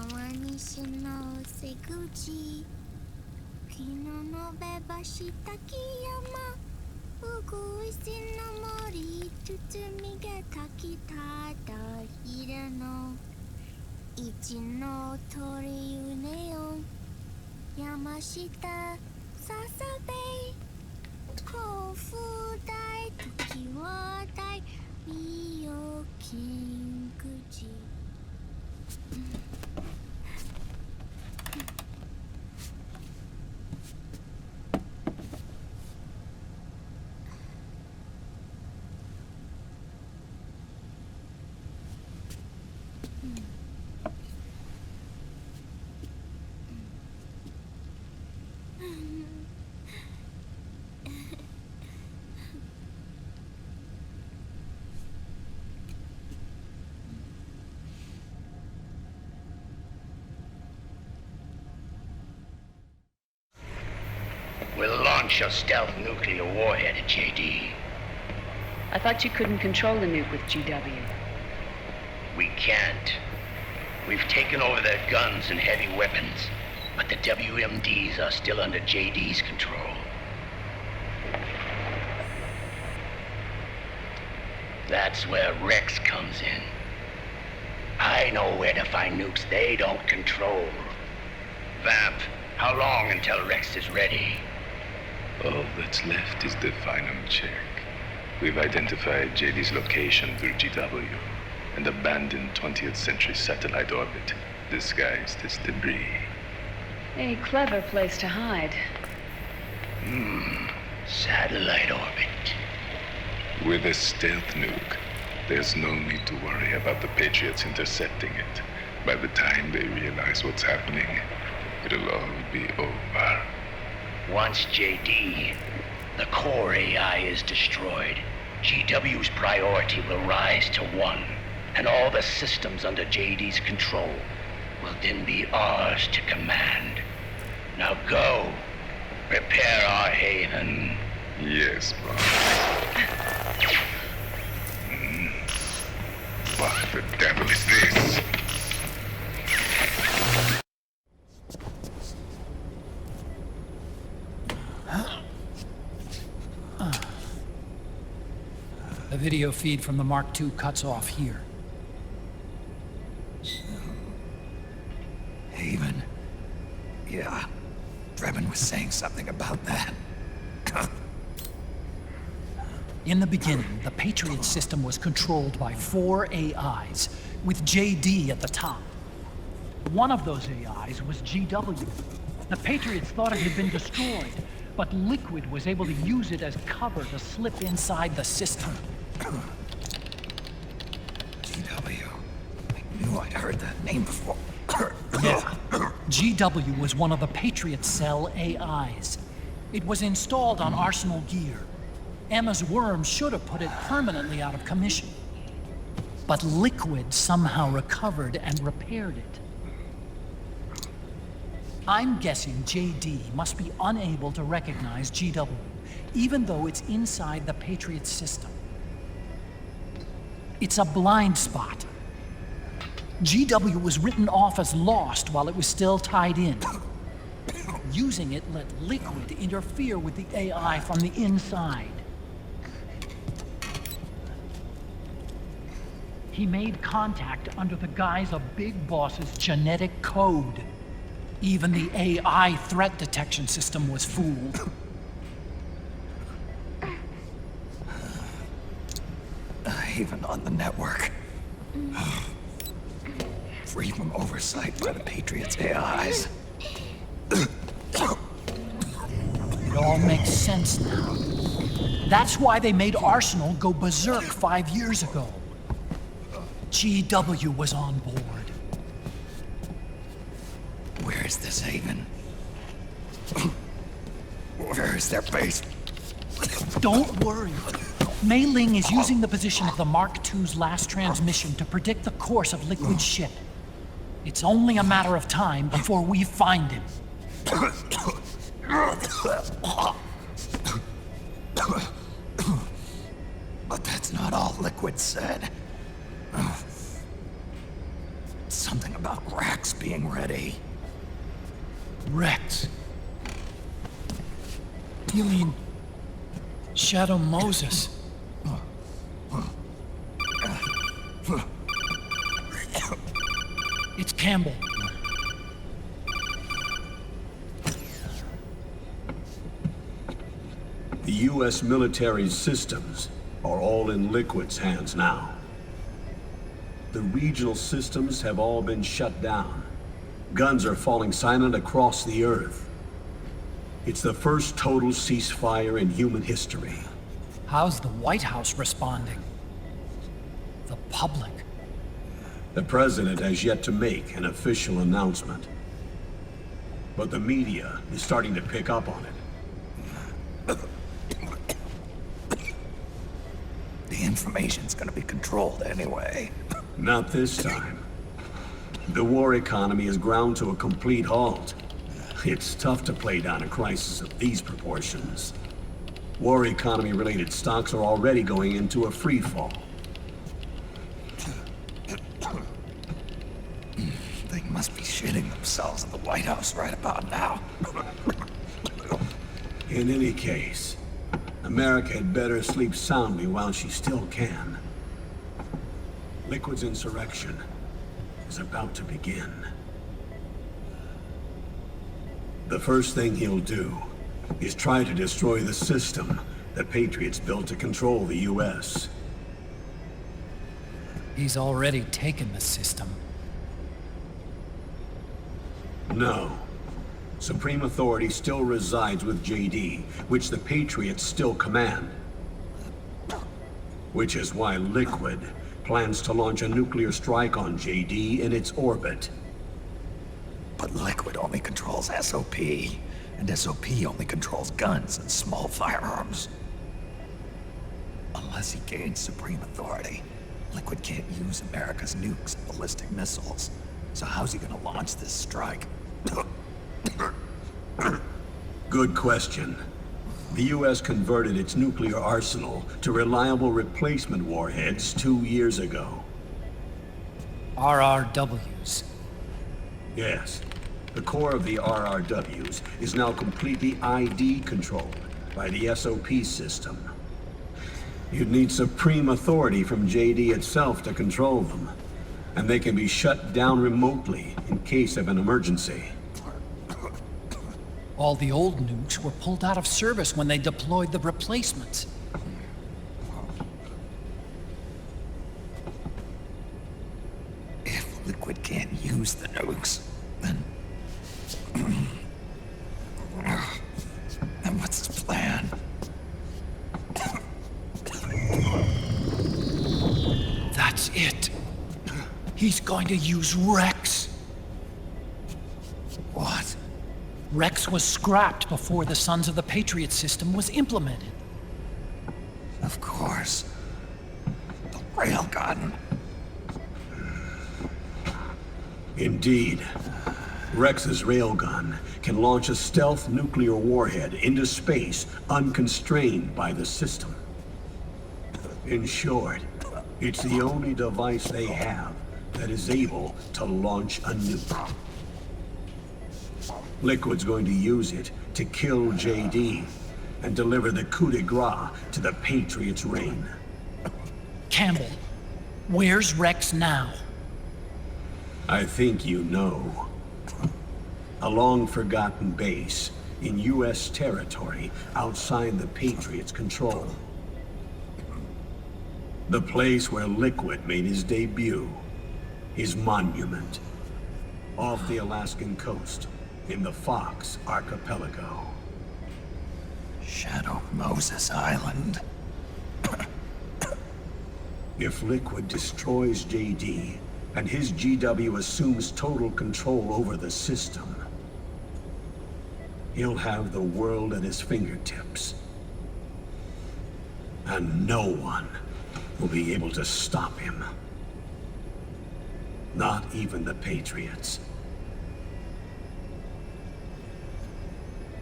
にしの瀬口昨日のべばした木山うぐいすの森包みがたきただひれの一の鳥うねよ山下ささべ甲府大時は大美容金口We'll launch a stealth nuclear warhead at JD. I thought you couldn't control the nuke with GW. We can't. We've taken over their guns and heavy weapons, but the WMDs are still under JD's control. That's where Rex comes in. I know where to find nukes they don't control. Vamp, how long until Rex is ready? All that's left is the final check. We've identified JD's location through GW, an abandoned 20th century satellite orbit disguised as debris. A clever place to hide. Satellite orbit. With a stealth nuke, there's no need to worry about the Patriots intercepting it. By the time they realize what's happening, it'll all be over. Once JD, the core AI is destroyed, GW's priority will rise to 1, and all the systems under JD's control will then be ours to command. Now go, prepare our haven. Yes, boss. What the devil is this? The video feed from the Mark II cuts off here. Haven. Yeah. Drebin was saying something about that. In the beginning, the Patriot system was controlled by 4 AIs, with JD at the top. One of those AIs was GW. The Patriots thought it had been destroyed, but Liquid was able to use it as cover to slip inside the system. GW. I knew I'd heard that name before. Yeah. GW was one of the Patriot Cell AIs. It was installed on Arsenal gear. Emma's worm should have put it permanently out of commission. But Liquid somehow recovered and repaired it. I'm guessing JD must be unable to recognize GW, even though it's inside the Patriot system. It's a blind spot. GW was written off as lost while it was still tied in. Using it let Liquid interfere with the AI from the inside. He made contact under the guise of Big Boss's genetic code. Even the AI threat detection system was fooled. Haven on the network. Free from oversight by the Patriots' AIs. It all makes sense now. That's why they made Arsenal go berserk 5 years ago. GW was on board. Where is this Haven? Where is their base? Don't worry. Mei Ling is using the position of the Mark II's last transmission to predict the course of Liquid's ship. It's only a matter of time before we find him. But that's not all Liquid said. Something about Rex. Rex being ready. Rex? You mean Shadow Moses? It's Campbell. The U.S. military's systems are all in Liquid's hands now. The regional systems have all been shut down. Guns are falling silent across the Earth. It's the first total ceasefire in human history. How's the White House responding? The public? The president has yet to make an official announcement. But the media is starting to pick up on it. The information's gonna be controlled anyway. Not this time. The war economy is ground to a complete halt. It's tough to play down a crisis of these proportions. War economy-related stocks are already going into a free fall. They must be shitting themselves at the White House right about now. In any case, America had better sleep soundly while she still can. Liquid's insurrection is about to begin. The first thing he'll do is try to destroy the system the Patriots built to control the U.S. He's already taken the system. No. Supreme authority still resides with JD, which the Patriots still command. Which is why Liquid plans to launch a nuclear strike on JD in its orbit. But Liquid only controls SOP, and SOP only controls guns and small firearms. Unless he gains supreme authority, Liquid can't use America's nukes and ballistic missiles. So how's he gonna launch this strike? Good question. The U.S. converted its nuclear arsenal to reliable replacement warheads 2 years ago. RRWs. Yes. The core of the RRWs is now completely ID controlled by the SOP system. You'd need supreme authority from JD itself to control them, and they can be shut down remotely in case of an emergency. All the old nukes were pulled out of service when they deployed the replacements. If Liquid can't use the nukes, then what's his plan? That's it. He's going to use Rex. What? Rex was scrapped before the Sons of the Patriot system was implemented. Of course. The railgun. Indeed. Rex's railgun can launch a stealth nuclear warhead into space unconstrained by the system. In short, it's the only device they have that is able to launch a nuke. Liquid's going to use it to kill JD and deliver the coup de grace to the Patriots' reign. Campbell, where's Rex now? I think you know. A long-forgotten base in U.S. territory outside the Patriots' control. The place where Liquid made his debut, his monument, off the Alaskan coast in the Fox Archipelago. Shadow Moses Island. If Liquid destroys JD, and his GW assumes total control over the system, he'll have the world at his fingertips. And no one will be able to stop him. Not even the Patriots.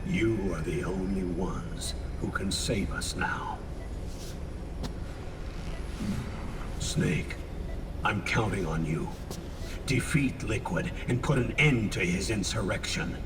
You are the only ones who can save us now. Snake, I'm counting on you. Defeat Liquid and put an end to his insurrection.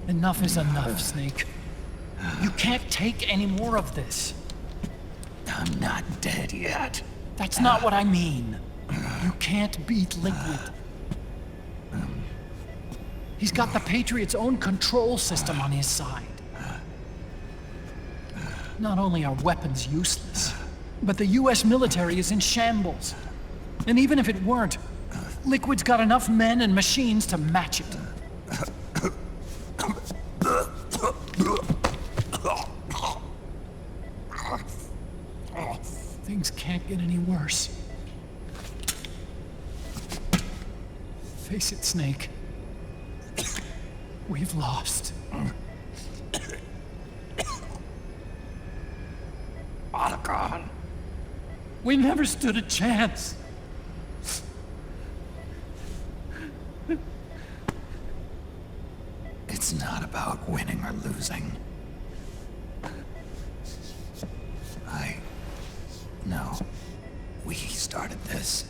Enough is enough, Snake. You can't take any more of this. I'm not dead yet. That's not what I mean. You can't beat Liquid. He's got the Patriots' own control system on his side. Not only are weapons useless, but the US military is in shambles. And even if it weren't, Liquid's got enough men and machines to match it. Things can't get any worse. Face it, Snake. We've lost. All gone. We never stood a chance. It's not about winning or losing. No. We started this.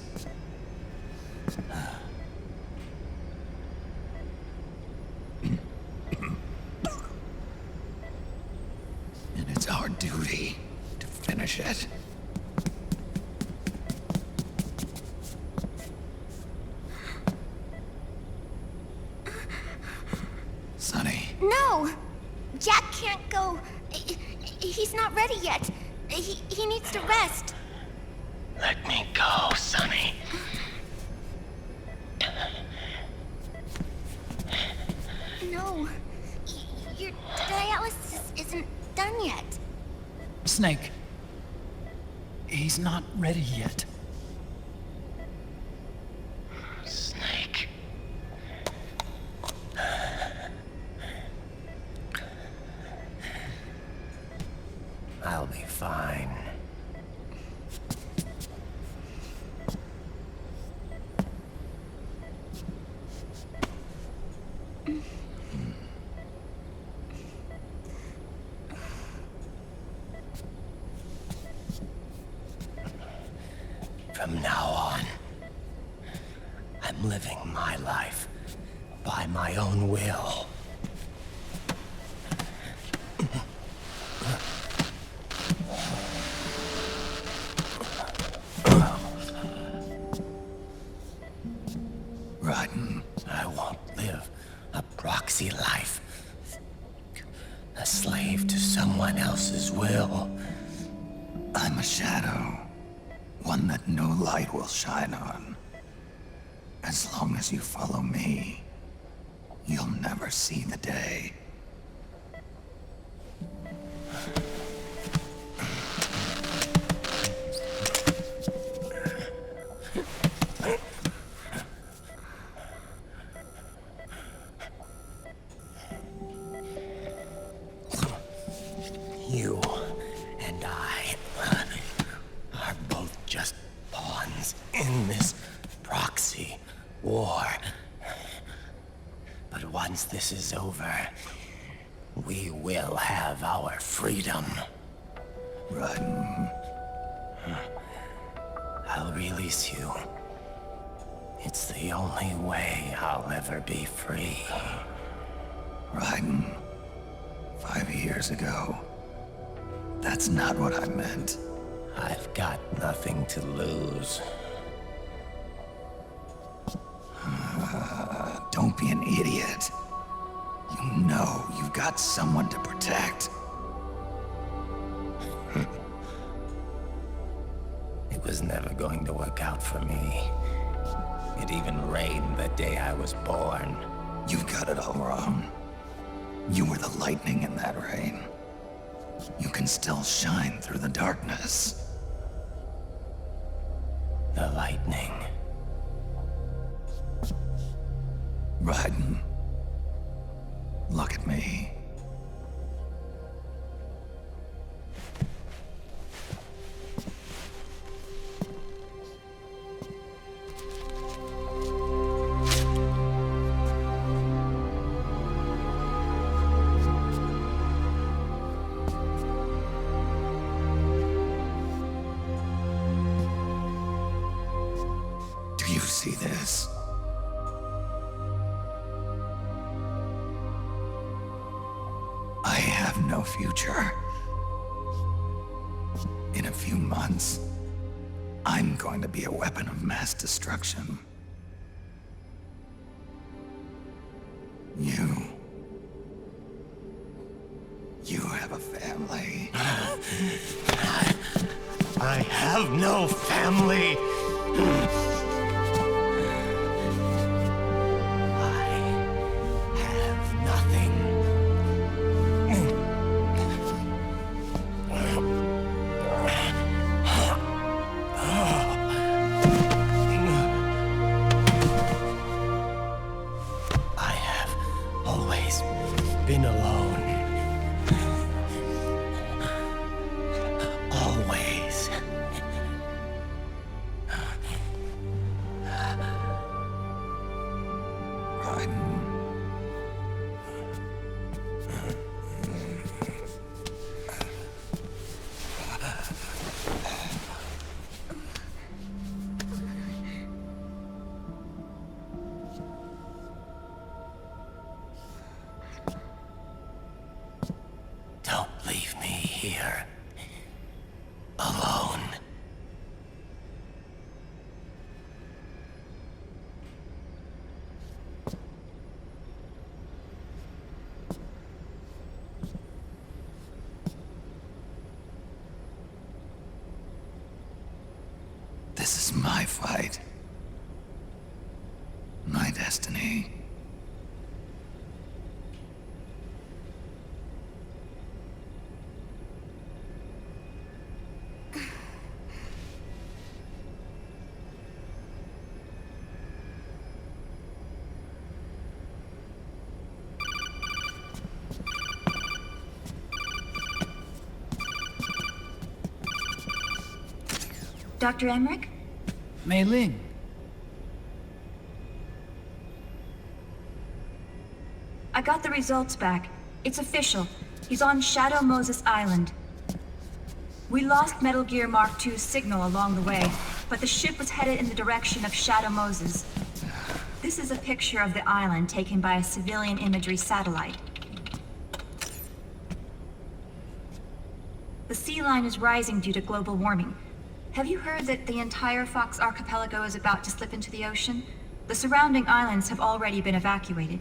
And it's our duty to finish it. Sonny. No! Jack can't go. He's not ready yet. He needs to rest. Let me go, Sonny. No. Your dialysis isn't done yet. Snake. He's not ready yet. Snake. I'll be fine. From now on, I'm living my life by my own will. Rotten. I won't live a proxy life. A slave to someone else's will. I'm a shadow. One that no light will shine on. As long as you follow me, you'll never see the day. You and I are both just pawns in this proxy war. But once this is over, we will have our freedom. Rotten. I'll release you. It's the only way I'll ever be free. Rotten. 5 years ago. That's not what I meant. I've got nothing to lose. Don't be an idiot. You know you've got someone to protect. It was never going to work out for me. It even rained the day I was born. You've got it all wrong. You were the lightning in that rain. You can still shine through the darkness. The lightning. Raiden, Look at me. Do you see this? I have no future. In a few months, I'm going to be a weapon of mass destruction. You have a family. I have no family. I have nothing. I have always been alone. Always. Don't leave me here. Alone. This is my fight. My destiny. Dr. Emmerich? Mei Ling. I got the results back. It's official. He's on Shadow Moses Island. We lost Metal Gear Mark II's signal along the way, but the ship was headed in the direction of Shadow Moses. This is a picture of the island taken by a civilian imagery satellite. The sea line is rising due to global warming. Have you heard that the entire Fox archipelago is about to slip into the ocean? The surrounding islands have already been evacuated.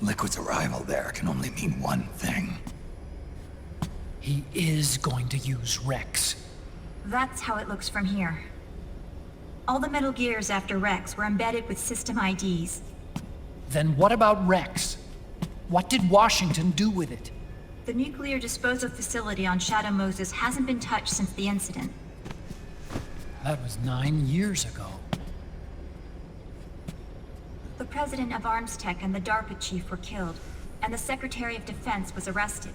Liquid's arrival there can only mean one thing. He is going to use Rex. That's how it looks from here. All the Metal Gears after Rex were embedded with system IDs. Then what about Rex? What did Washington do with it? The nuclear disposal facility on Shadow Moses hasn't been touched since the incident. That was 9 years ago. The president of Armstech and the DARPA chief were killed, and the Secretary of Defense was arrested.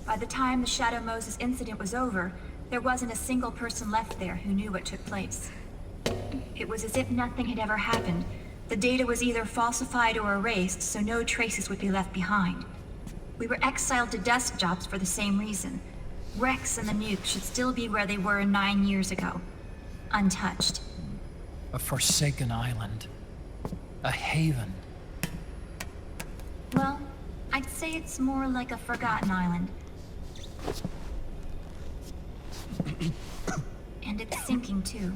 By the time the Shadow Moses incident was over, there wasn't a single person left there who knew what took place. It was as if nothing had ever happened. The data was either falsified or erased, so no traces would be left behind. We were exiled to desk jobs for the same reason. Rex and the nuke should still be where they were 9 years ago. Untouched. A forsaken island. A haven. Well, I'd say it's more like a forgotten island. And it's sinking too.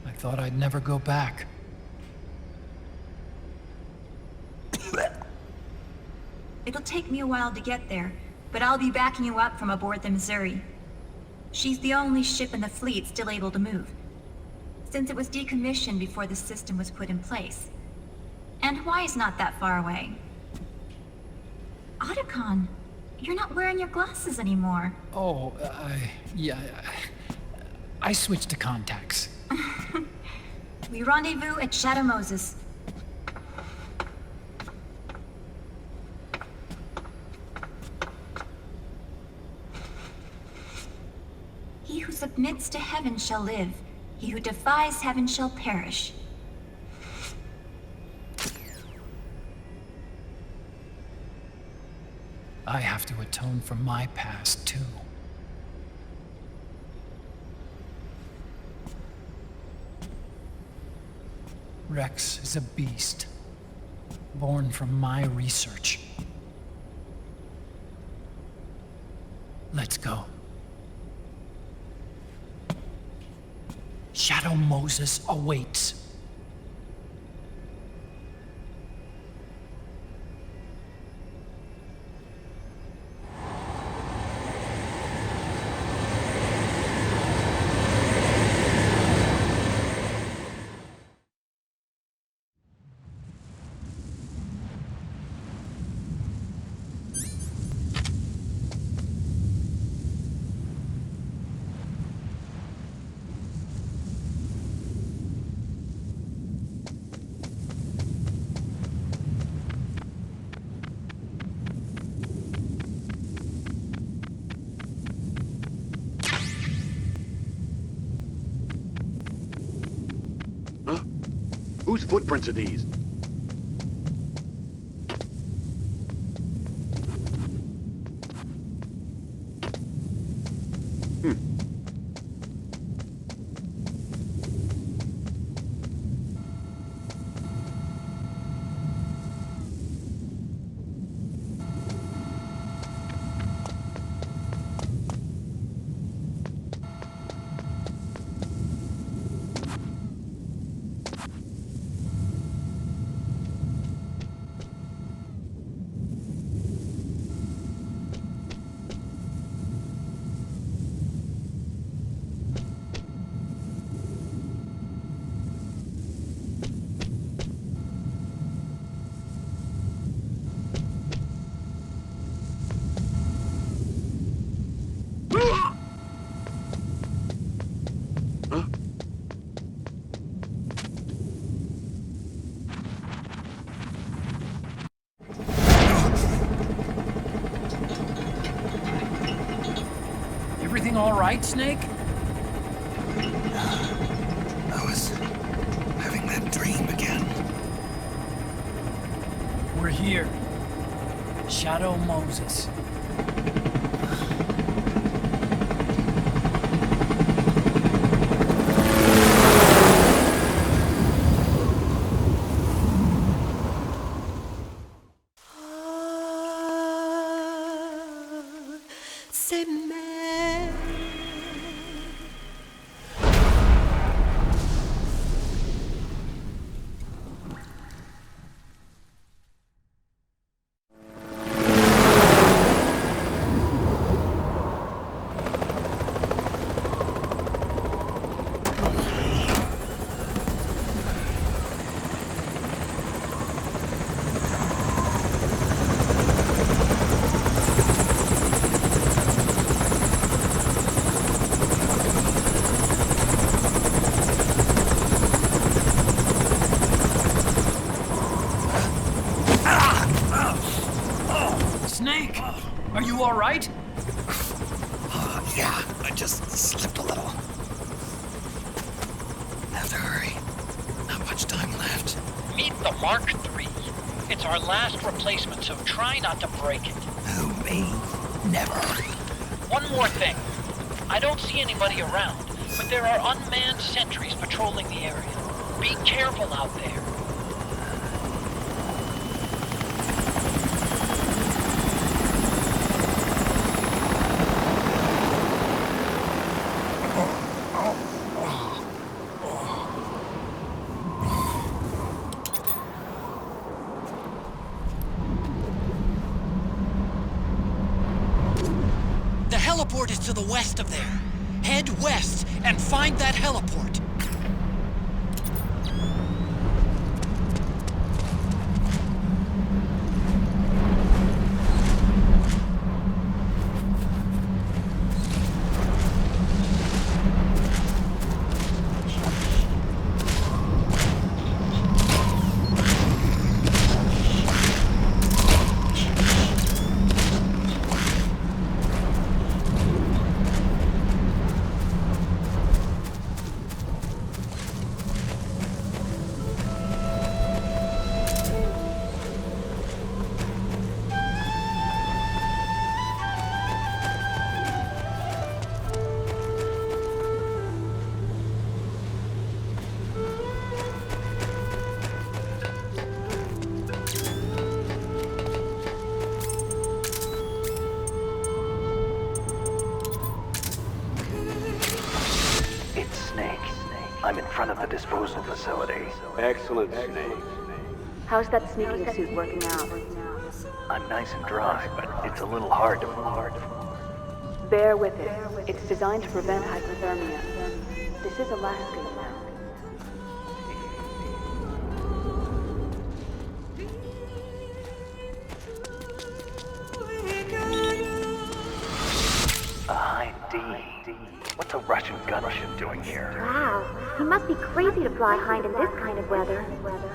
I thought I'd never go back. It'll take me a while to get there, but I'll be backing you up from aboard the Missouri. She's the only ship in the fleet still able to move, since it was decommissioned before the system was put in place. And Hawaii's not that far away. Otacon, you're not wearing your glasses anymore. Oh, yeah. I switched to contacts. We rendezvous at Shadow Moses. He who submits to heaven shall live. He who defies heaven shall perish. I have to atone for my past, too. Rex is a beast, born from my research. Let's go. Shadow Moses awaits. Whose footprints are these? Everything all right, Snake? I was having that dream again. We're here. Shadow Moses. Snake, are you all right? Yeah, I just slipped a little. Have to hurry. Not much time left. Meet the Mark III. It's our last replacement, so try not to break it. Who, me? Never. One more thing. I don't see anybody around, but there are unmanned sentries patrolling the area. Be careful out there. The heliport is to the west of there. Head west and find that heliport. front of the disposal facility. Excellent, Snake. How's that sneaking suit working out? I'm nice and dry, but it's a little hard to move. Bear with it. It's designed to prevent hypothermia. This is Alaska now. A high D. What's a Russian gunship doing here? Wow, he must be crazy to fly Hind in this kind of weather.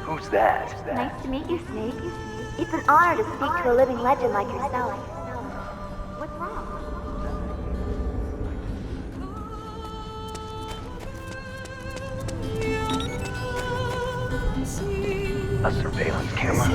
Who's that? Nice to meet you, Snake. It's an honor to speak to a living legend like yourself. What's wrong? A surveillance camera?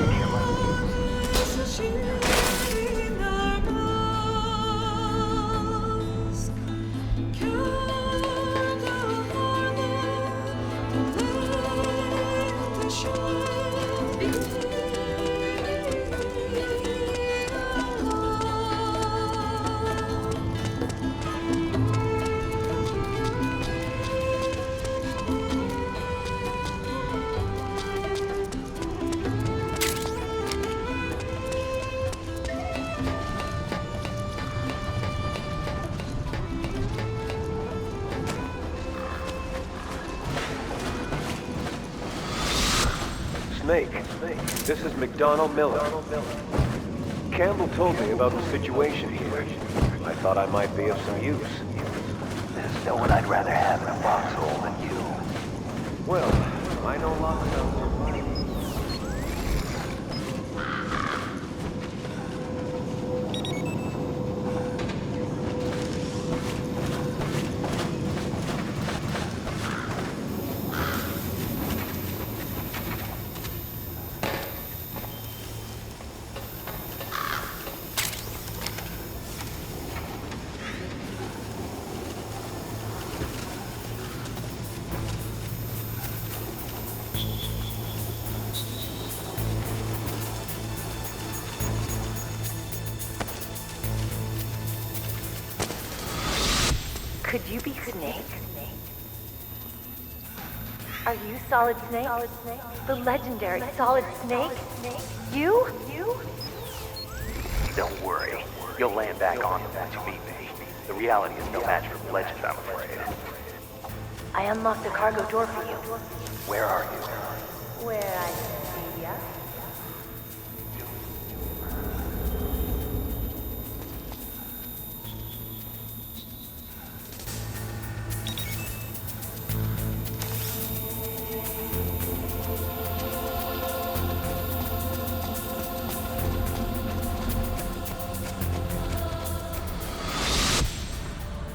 Snake, this is McDonnell Miller. Campbell told me about the situation here. I thought I might be of some use. There's no one I'd rather have in a foxhole than you. Well, I know lots about them. Could you be Snake? Are you Solid Snake? The legendary Solid Snake? You? Don't worry. You'll land back on them once you beat me. The reality is no match for the legend, I'm afraid. I unlocked the cargo door for you. Where are you? Where I see ya.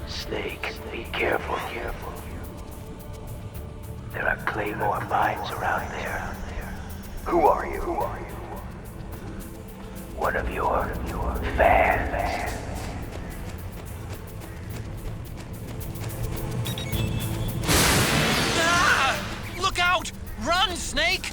Snake, be careful. There are Claymore mines around there. Who are you? One of your fans. Ah! Look out! Run, Snake!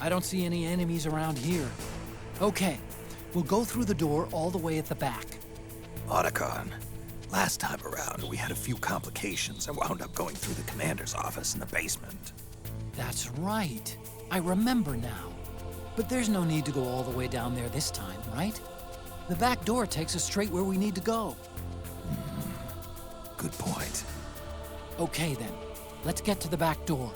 I don't see any enemies around here. Okay, we'll go through the door all the way at the back. Otacon, last time around we had a few complications and wound up going through the commander's office in the basement. That's right. I remember now. But there's no need to go all the way down there this time, right? The back door takes us straight where we need to go. Good point. Okay then, let's get to the back door.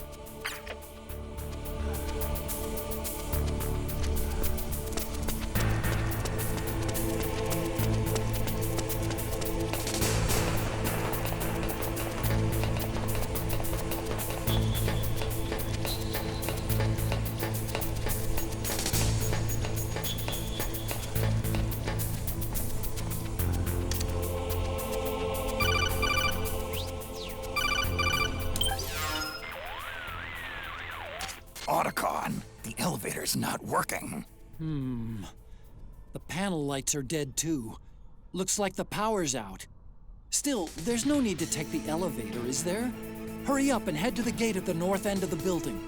elevator's not working. The panel lights are dead too. Looks like the power's out. Still, there's no need to take the elevator, is there? Hurry up and head to the gate at the north end of the building.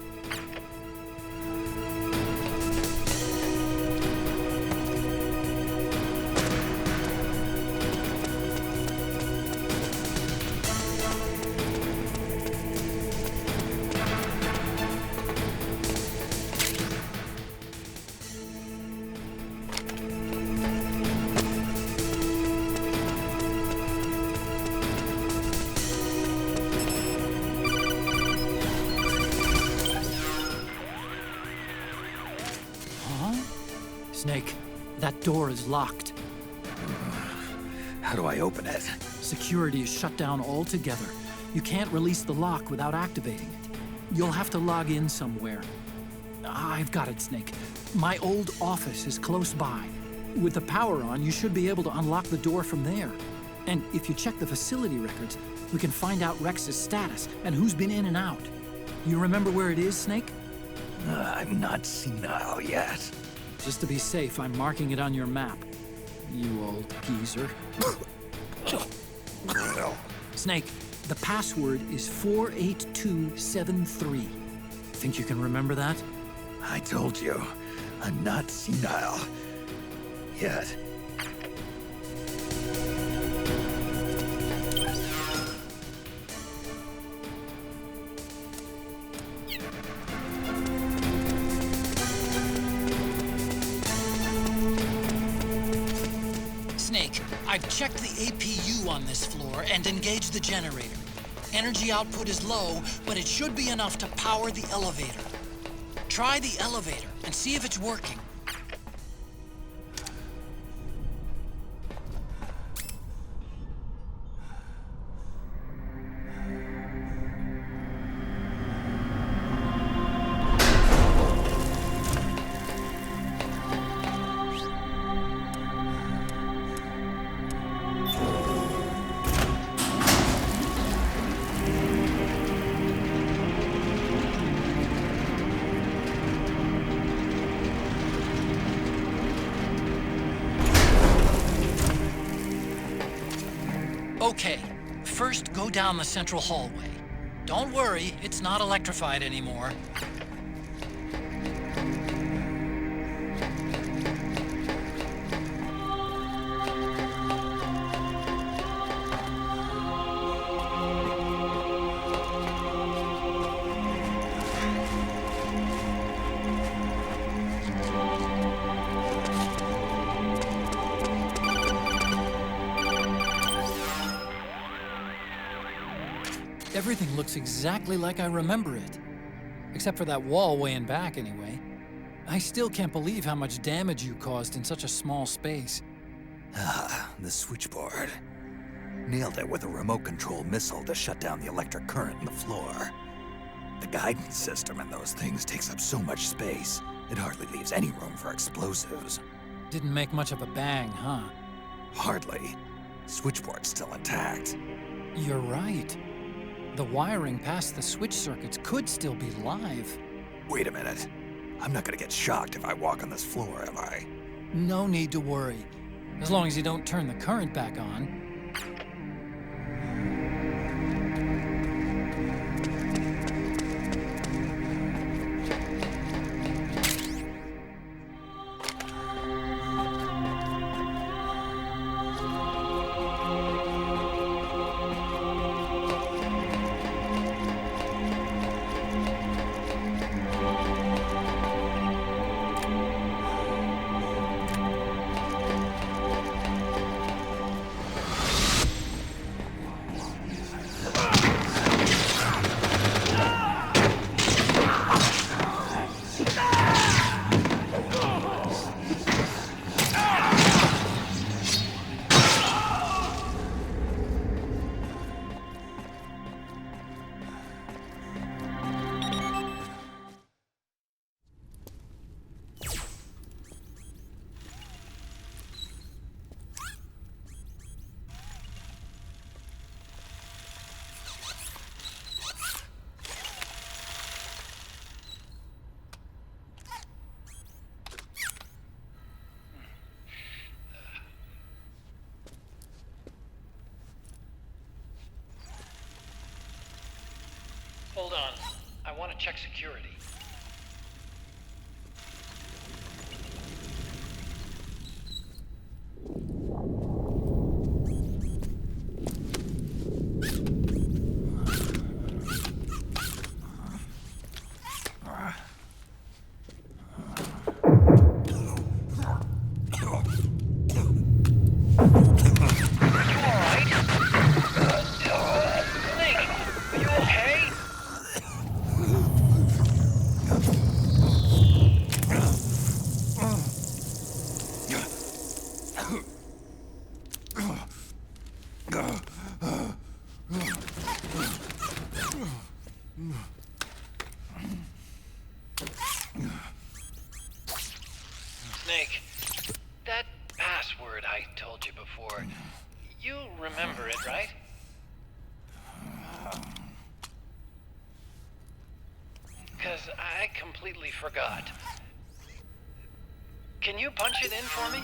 Snake, that door is locked. How do I open it? Security is shut down altogether. You can't release the lock without activating it. You'll have to log in somewhere. I've got it, Snake. My old office is close by. With the power on, you should be able to unlock the door from there. And if you check the facility records, we can find out Rex's status and who's been in and out. You remember where it is, Snake? I'm not senile yet. Just to be safe, I'm marking it on your map. You old geezer. Snake, the password is 48273. Think you can remember that? I told you, I'm not senile yet. Snake, I've checked the APU on this floor and engaged the generator. Energy output is low, but it should be enough to power the elevator. Try the elevator and see if it's working. Okay, first go down the central hallway. Don't worry, it's not electrified anymore. Everything looks exactly like I remember it. Except for that wall way in back, anyway. I still can't believe how much damage you caused in such a small space. The switchboard. Nailed it with a remote control missile to shut down the electric current in the floor. The guidance system in those things takes up so much space, it hardly leaves any room for explosives. Didn't make much of a bang, huh? Hardly. Switchboard's still intact. You're right. The wiring past the switch circuits could still be live. Wait a minute. I'm not gonna get shocked if I walk on this floor, am I? No need to worry. As long as you don't turn the current back on. Hold on. I want to check security. Snake, that password I told you before, you remember it, right? Because I completely forgot. Can you punch it in for me?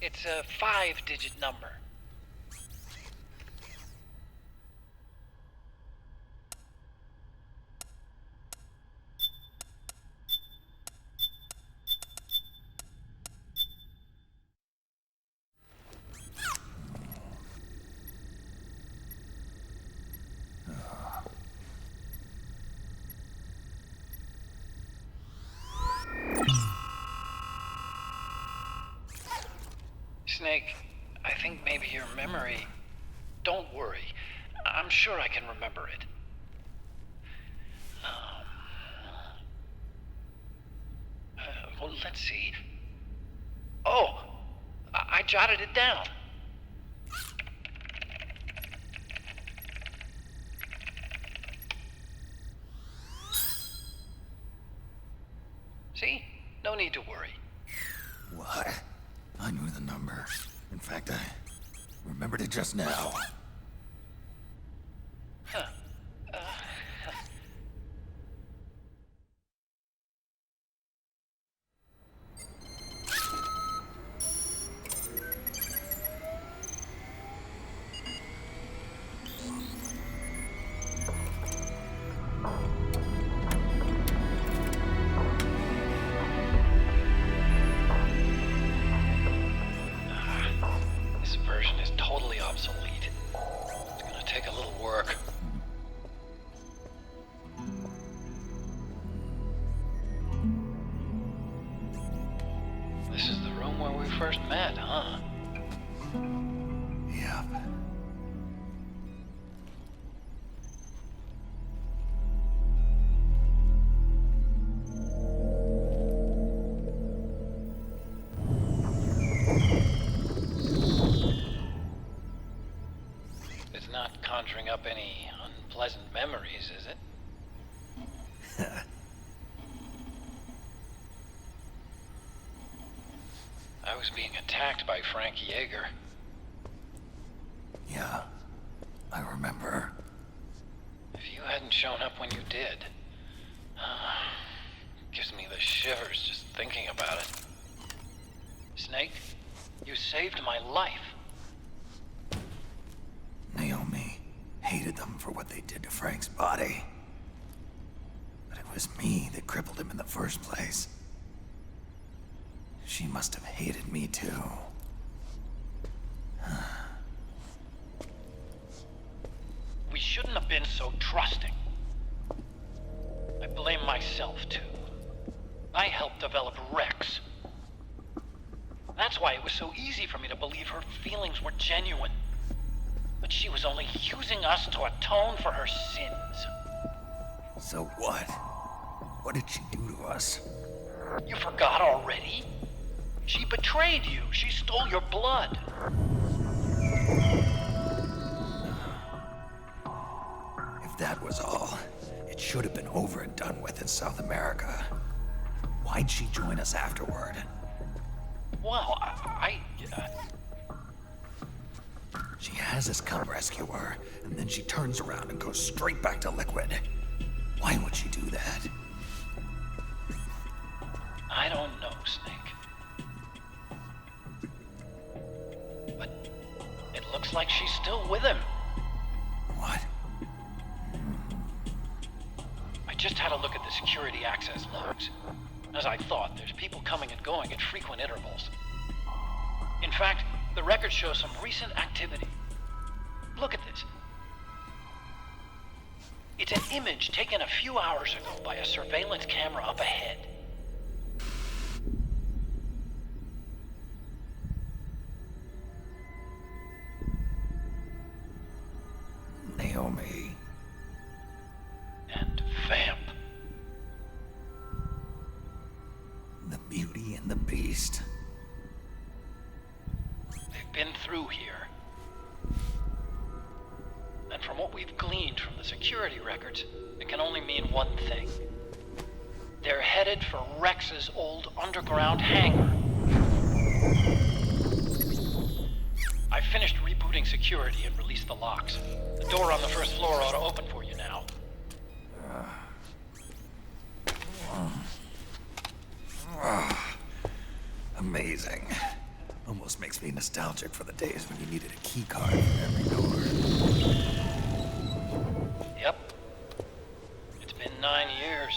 It's a 5-digit number. Snake, I think maybe your memory... Don't worry. I'm sure I can remember it. Well, let's see. Oh! I jotted it down. See? No need to worry. What? I knew the number. In fact, I remembered it just now. Huh. This version is totally obsolete. It's gonna take a little work. This is the room where we first met, huh? Yep. It's not conjuring up any unpleasant memories, is it? I was being attacked by Frank Yeager. Yeah, I remember. If you hadn't shown up when you did, gives me the shivers just thinking about it. Snake, you saved my life. Naomi hated them for what they did to Frank's body. But it was me that crippled him in the first place. She must have hated me too. We shouldn't have been so trusting. I blame myself too. I helped develop Rex. That's why it was so easy for me to believe her feelings were genuine. But she was only using us to atone for her sins. So what? What did she do to us? You forgot already? She betrayed you. She stole your blood. If that was all, it should have been over and done with in South America. Why'd she join us afterward? Well, She has us come rescue her, and then she turns around and goes straight back to Liquid. Why would she do that? I don't know, Snake. But just had a look at the security access logs. As I thought, there's people coming and going at frequent intervals. In fact, the records show some recent activity. Look at this. It's an image taken a few hours ago by a surveillance camera up ahead. Naomi. And Vamp. The Beauty and the Beast. They've been through here. And from what we've gleaned from the security records, it can only mean one thing. They're headed for Rex's old underground hangar. I finished rebooting security and released the locks. The door on the first floor ought to open for you now. Amazing. Almost makes me nostalgic for the days when you needed a key card for every door. Yep. It's been 9 years.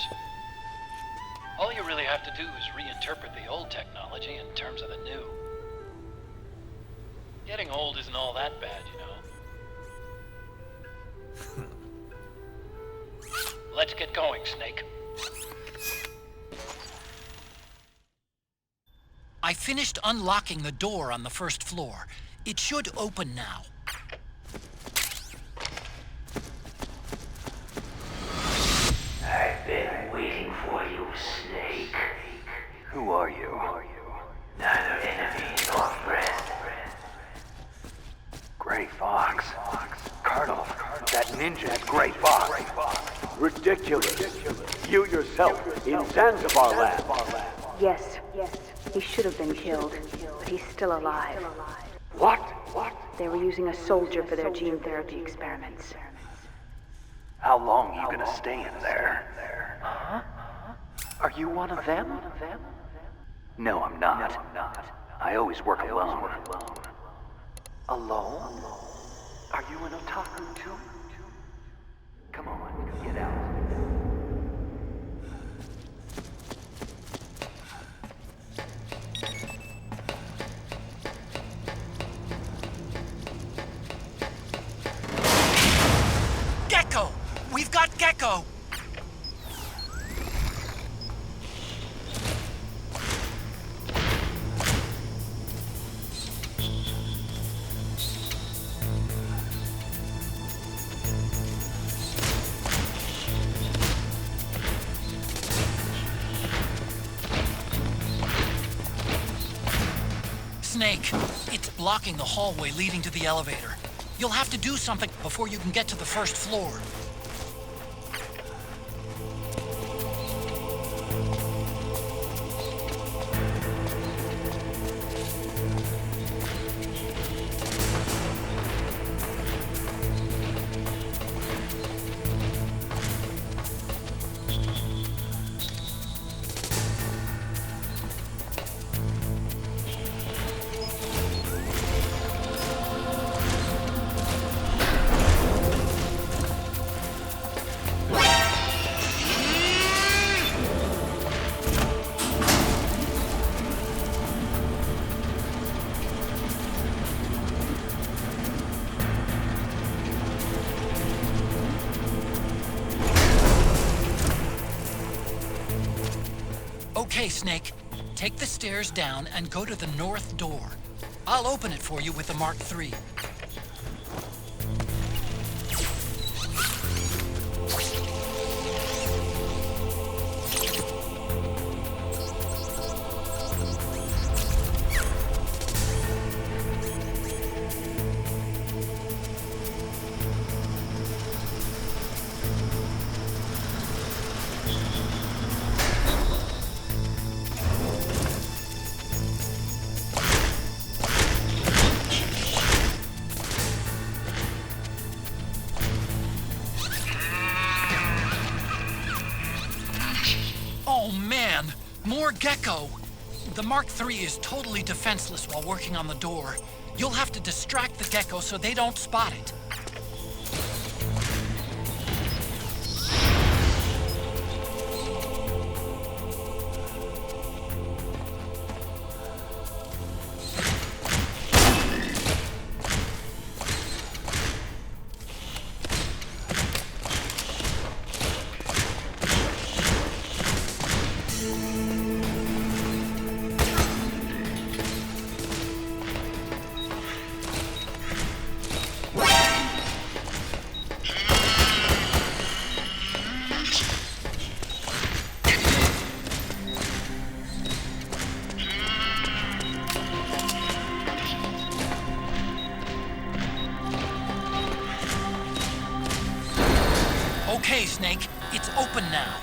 All you really have to do is reinterpret the old technology in terms of the new. Getting old isn't all that bad, you know. Let's get going, Snake. I finished unlocking the door on the first floor. It should open now. I've been waiting for you, Snake. Who are you? Neither enemy nor friend. Gray Fox. Colonel, that ninja's Gray Fox. Ridiculous. You yourself in Zanzibar land. Yes. He should have been killed, but he's still alive. What? They were using a soldier for their gene therapy experiments. How long are you gonna stay in there? Huh? Are you one of them? No, I'm not. I always work alone. Alone? Are you an otaku too? Come on, get out. Gecko! We've got Gecko! Snake, it's blocking the hallway leading to the elevator. You'll have to do something before you can get to the first floor. Okay, Snake. Take the stairs down and go to the north door. I'll open it for you with the Mark III. Oh man, more Gecko! The Mark III is totally defenseless while working on the door. You'll have to distract the Gecko so they don't spot it. Snake, it's open now.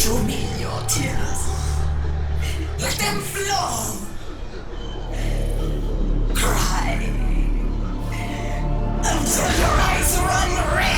Show me your tears. Let them flow. Cry until your eyes run red.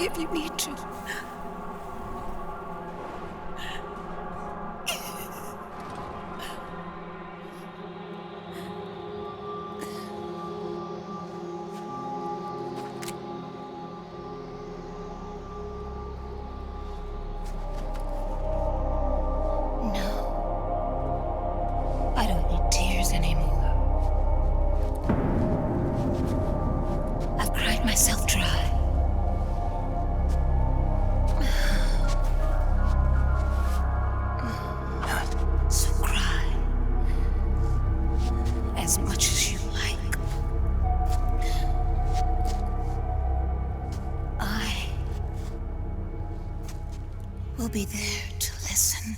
If you need to. Be there to listen.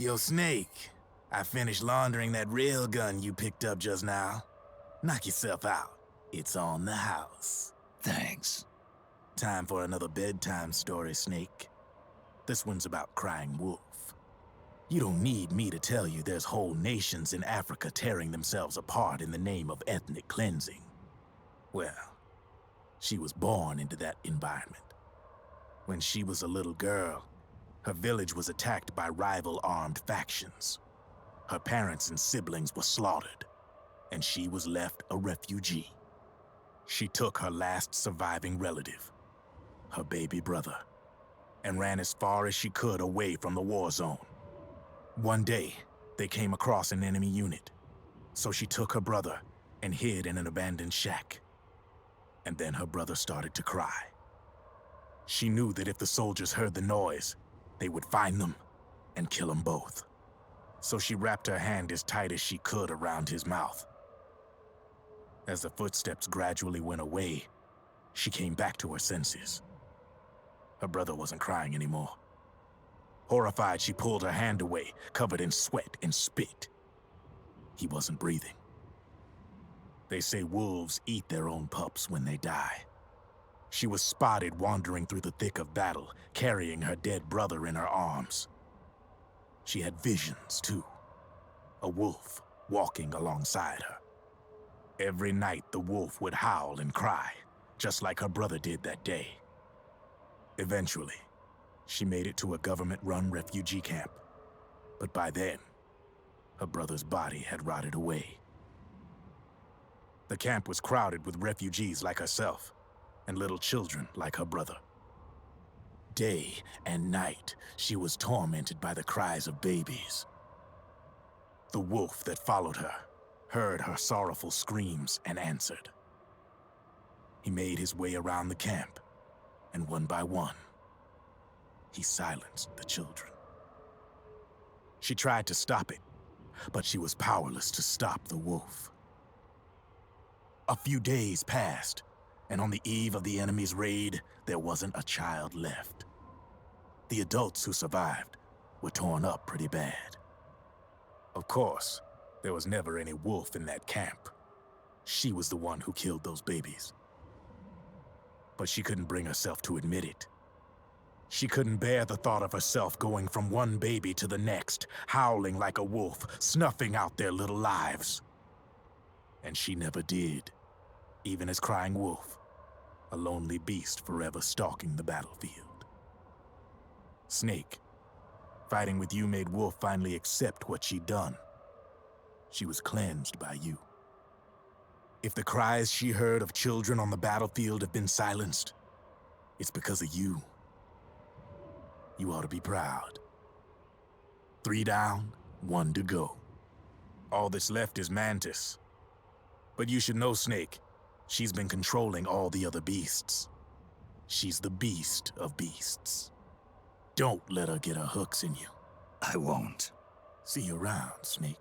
Yo, Snake, I finished laundering that rail gun you picked up just now. Knock yourself out. It's on the house. Thanks. Time for another bedtime story, Snake. This one's about crying wolf. You don't need me to tell you there's whole nations in Africa tearing themselves apart in the name of ethnic cleansing. Well, she was born into that environment. When she was a little girl, her village was attacked by rival armed factions. Her parents and siblings were slaughtered, and she was left a refugee. She took her last surviving relative, her baby brother, and ran as far as she could away from the war zone. One day, they came across an enemy unit, so she took her brother and hid in an abandoned shack. And then her brother started to cry. She knew that if the soldiers heard the noise, they would find them and kill them both. So she wrapped her hand as tight as she could around his mouth. As the footsteps gradually went away, she came back to her senses. Her brother wasn't crying anymore. Horrified, she pulled her hand away, covered in sweat and spit. He wasn't breathing. They say wolves eat their own pups when they die. She was spotted wandering through the thick of battle, carrying her dead brother in her arms. She had visions, too. A wolf walking alongside her. Every night, the wolf would howl and cry, just like her brother did that day. Eventually, she made it to a government-run refugee camp. But by then, her brother's body had rotted away. The camp was crowded with refugees like herself, and little children like her brother. Day and night, she was tormented by the cries of babies. The wolf that followed her heard her sorrowful screams and answered. He made his way around the camp, and one by one, he silenced the children. She tried to stop it, but she was powerless to stop the wolf. A few days passed, and on the eve of the enemy's raid, there wasn't a child left. The adults who survived were torn up pretty bad. Of course, there was never any wolf in that camp. She was the one who killed those babies. But she couldn't bring herself to admit it. She couldn't bear the thought of herself going from one baby to the next, howling like a wolf, snuffing out their little lives. And she never did, even as crying wolf, a lonely beast forever stalking the battlefield. Snake, fighting with you made Wolf finally accept what she'd done. She was cleansed by you. If the cries she heard of children on the battlefield have been silenced, it's because of you. You ought to be proud. 3 down, 1 to go. All that's left is Mantis. But you should know, Snake, she's been controlling all the other beasts. She's the beast of beasts. Don't let her get her hooks in you. I won't. See you around, Snake.